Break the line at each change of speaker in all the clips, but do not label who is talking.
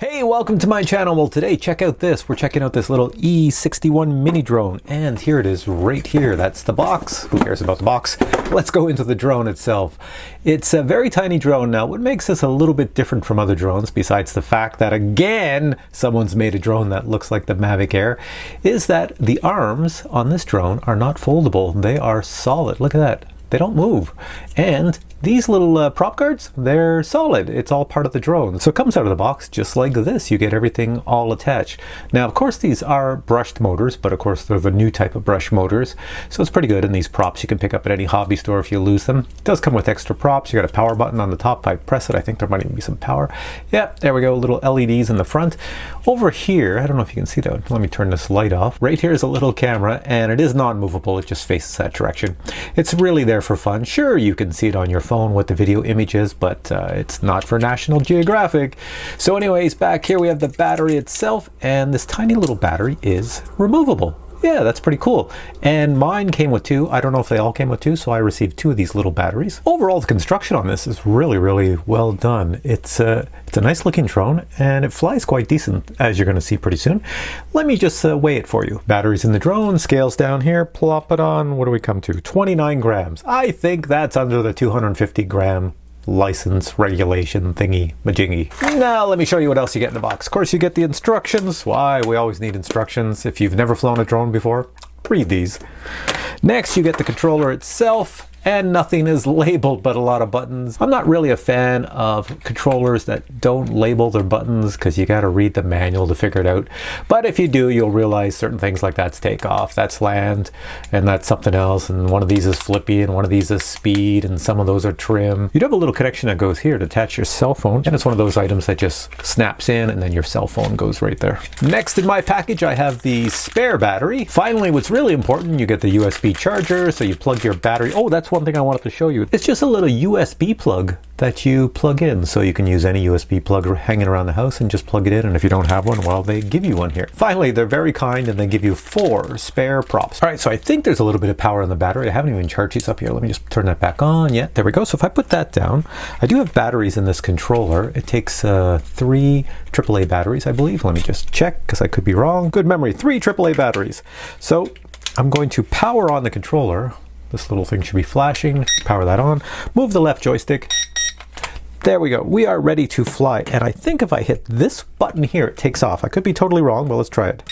Hey, welcome to my channel. Well, today, check out this. We're checking out this little E61 mini drone, and here it is right here. That's the box. Who cares about the box? Let's go into the drone itself. It's a very tiny drone. Now, what makes this a little bit different from other drones, besides the fact that, again, someone's made a drone that looks like the Mavic Air, is that the arms on this drone are not foldable. They are solid. Look at that. They don't move. And these little prop guards, they're solid. It's all part of the drone. So it comes out of the box just like this. You get everything all attached. Now, of course, these are brushed motors, but of course, they're the new type of brush motors. So it's pretty good. And these props you can pick up at any hobby store if you lose them. It does come with extra props. You got a power button on the top. If I press it, I think there might even be some power. Yeah, there we go. Little LEDs in the front. Over here, I don't know if you can see that. Let me turn this light off. Right here is a little camera, and it is non-movable. It just faces that direction. It's really there for fun. Sure, you can see it on your phone what the video image is, but it's not for National Geographic. So anyways, back here we have the battery itself, and this tiny little battery is removable. Yeah, that's pretty cool. And mine came with two. I don't know if they all came with two, so I received two of these little batteries. Overall, the construction on this is really, really well done. It's a nice looking drone, and it flies quite decent, as you're going to see pretty soon. Let me just weigh it for you. Batteries in the drone, scales down here, plop it on. What do we come to? 29 grams. I think that's under the 250 gram license regulation thingy majingy. Now let me show you what else you get in the box. Of course, you get the instructions. Why? We always need instructions. If you've never flown a drone before, read these. Next, you get the controller itself, and nothing is labeled but a lot of buttons. I'm not really a fan of controllers that don't label their buttons because you got to read the manual to figure it out. But if you do, you'll realize certain things like that's takeoff, that's land, and that's something else. And one of these is flippy, and one of these is speed, and some of those are trim. You'd have a little connection that goes here to attach your cell phone, and it's one of those items that just snaps in, and then your cell phone goes right there. Next in my package, I have the spare battery. Finally, what's really important, you get the USB charger, so you plug your battery. Oh, that's one thing I wanted to show you. It's just a little USB plug that you plug in, so you can use any USB plug hanging around the house and just plug it in, and if you don't have one, well, they give you one here. Finally, they're very kind and they give you 4 spare props. All right, so I think there's a little bit of power in the battery. I haven't even charged these up here. Let me just turn that back on. Yeah, there we go. So if I put that down, I do have batteries in this controller. It takes 3 AAA batteries, I believe. Let me just check because I could be wrong. Good memory, 3 AAA batteries. So I'm going to power on the controller. This little thing should be flashing. Power that on. Move the left joystick. There we go. We are ready to fly. And I think if I hit this button here, it takes off. I could be totally wrong, but let's try it.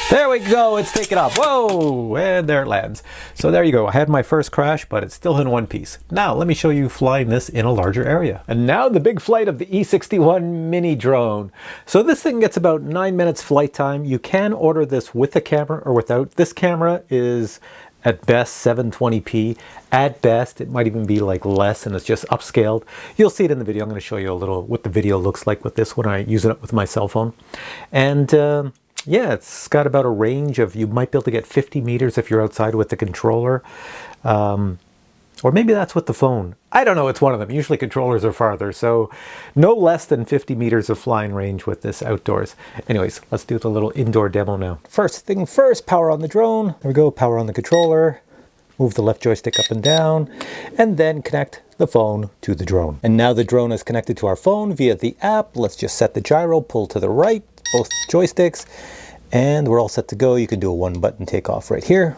There we go. It's taken off. Whoa! And there it lands. So there you go. I had my first crash, but it's still in one piece. Now, let me show you flying this in a larger area. And now the big flight of the E61 mini drone. So this thing gets about 9 minutes flight time. You can order this with a camera or without. This camera is at best 720p. At best, it might even be like less, and it's just upscaled. You'll see it in the video. I'm going to show you a little what the video looks like with this when I use it with my cell phone. And yeah, it's got about a range of, you might be able to get 50 meters if you're outside with the controller. Or maybe that's with the phone. I don't know, it's one of them. Usually controllers are farther, so no less than 50 meters of flying range with this outdoors. Anyways, let's do the little indoor demo now. First thing first, power on the drone. There we go, power on the controller. Move the left joystick up and down, and then connect the phone to the drone. And now the drone is connected to our phone via the app. Let's just set the gyro, pull to the right, both joysticks, and we're all set to go. You can do a 1-button takeoff right here.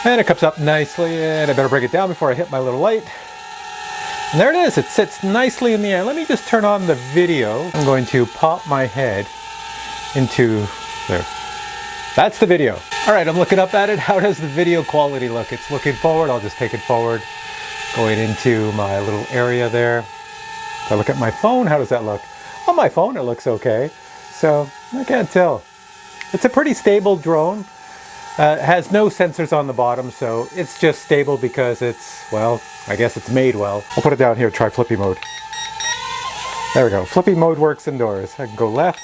And it comes up nicely, and I better break it down before I hit my little light. And there it is. It sits nicely in the air. Let me just turn on the video. I'm going to pop my head into there. That's the video. All right, I'm looking up at it. How does the video quality look? It's looking forward. I'll just take it forward. Going into my little area there. If I look at my phone, how does that look? On my phone, it looks okay. So I can't tell. It's a pretty stable drone. It has no sensors on the bottom, so it's just stable because it's, well, I guess it's made well. I'll put it down here, try flippy mode. There we go. Flippy mode works indoors. I can go left.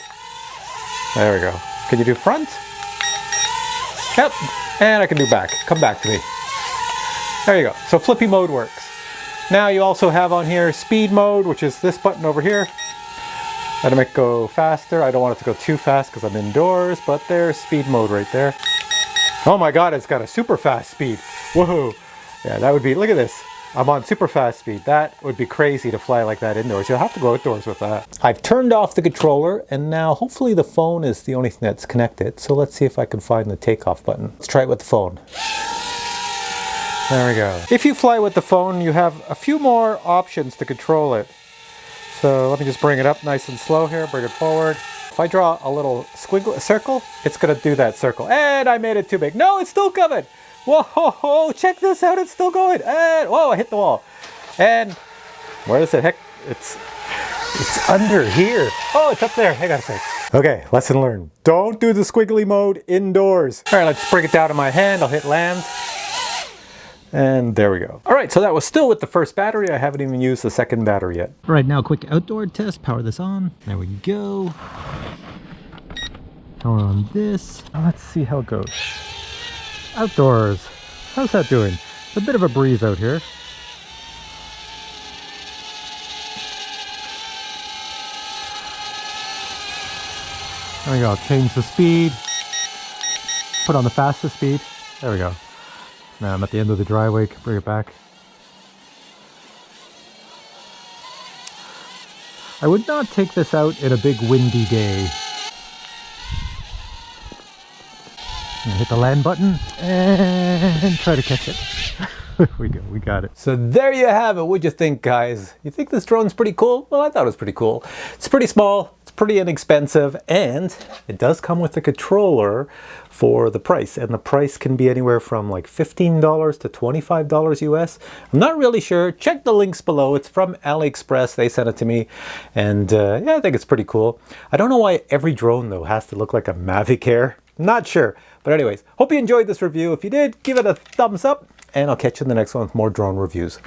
There we go. Can you do front? Yep. And I can do back. Come back to me. There you go. So flippy mode works. Now you also have on here speed mode, which is this button over here. That'll make it go faster. I don't want it to go too fast because I'm indoors, but there's speed mode right there. Oh my God, it's got a super fast speed. Whoa. Yeah, that would be, look at this. I'm on super fast speed. That would be crazy to fly like that indoors. You'll have to go outdoors with that. I've turned off the controller, and now hopefully the phone is the only thing that's connected. So let's see if I can find the takeoff button. Let's try it with the phone. There we go. If you fly with the phone, you have a few more options to control it. So let me just bring it up nice and slow here, bring it forward. If I draw a little squiggle, circle, it's gonna do that circle. And I made it too big. No, it's still coming. Whoa, check this out, it's still going. And, whoa, I hit the wall. And where is it? Heck, it's under here. Oh, it's up there, hang on a sec. Okay, lesson learned. Don't do the squiggly mode indoors. All right, let's bring it down to my hand. I'll hit land. And there we go. All right, so that was still with the first battery. I haven't even used the second battery yet. All right, now quick outdoor test. Power this on. There we go. Power on this. Let's see how it goes. Outdoors. How's that doing? It's a bit of a breeze out here. There we go. Change the speed. Put on the fastest speed. There we go. Now I'm at the end of the driveway, bring it back. I would not take this out in a big windy day. Hit the land button and try to catch it. There we go, we got it. So there you have it. What'd you think, guys? You think this drone's pretty cool? Well, I thought it was pretty cool. It's pretty small, it's pretty inexpensive, and it does come with a controller for the price. And the price can be anywhere from like $15 to $25 US. I'm not really sure. Check the links below. It's from AliExpress. They sent it to me. And yeah, I think it's pretty cool. I don't know why every drone, though, has to look like a Mavic Air. Not sure. But anyways, hope you enjoyed this review. If you did, give it a thumbs up. And I'll catch you in the next one with more drone reviews.